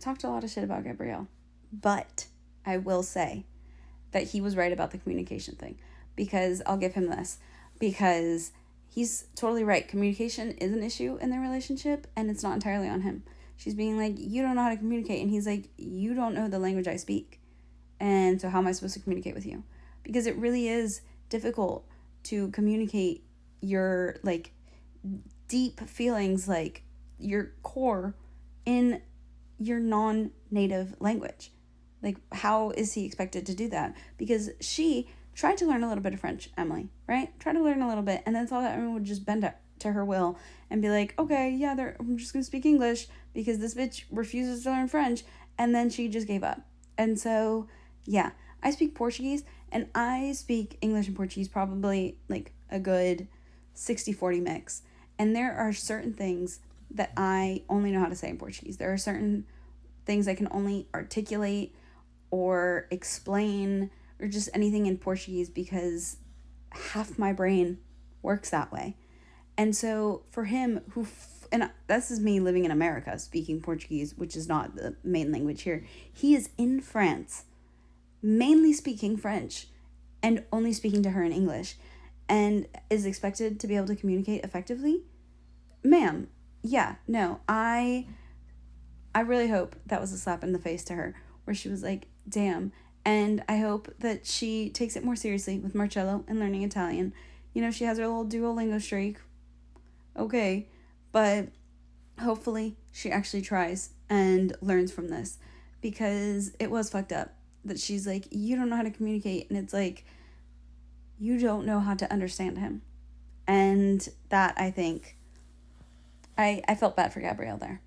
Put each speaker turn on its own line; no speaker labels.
talked a lot of shit about Gabrielle, but I will say that he was right about the communication thing, because I'll give him this, because he's totally right. Communication is an issue in their relationship, and it's not entirely on him. She's being like, you don't know how to communicate, and he's like, you don't know the language I speak, and so how am I supposed to communicate with you? Because it really is difficult to communicate your like deep feelings, like your core, in your non-native language. Like, how is he expected to do that? Because she tried to learn a little bit of French, Emily, right? Tried to learn a little bit, and then thought that everyone would just bend to her will and be like, okay, yeah, I'm just gonna speak English because this bitch refuses to learn French, and then she just gave up. And so, yeah, I speak Portuguese, and I speak English and Portuguese probably like a good 60-40 mix. And there are certain things that I only know how to say in Portuguese. There are certain things I can only articulate or explain or just anything in Portuguese because half my brain works that way. And so for him, and this is me living in America speaking Portuguese, which is not the main language here, he is in France, mainly speaking French and only speaking to her in English, and is expected to be able to communicate effectively. Ma'am, yeah, no, I really hope that was a slap in the face to her, where she was like, damn. And I hope that she takes it more seriously with Marcello and learning Italian. You know, she has her little Duolingo streak. Okay. But hopefully she actually tries and learns from this, because it was fucked up that she's like, you don't know how to communicate. And it's like, you don't know how to understand him. And that, I think, I felt bad for Gabrielle there.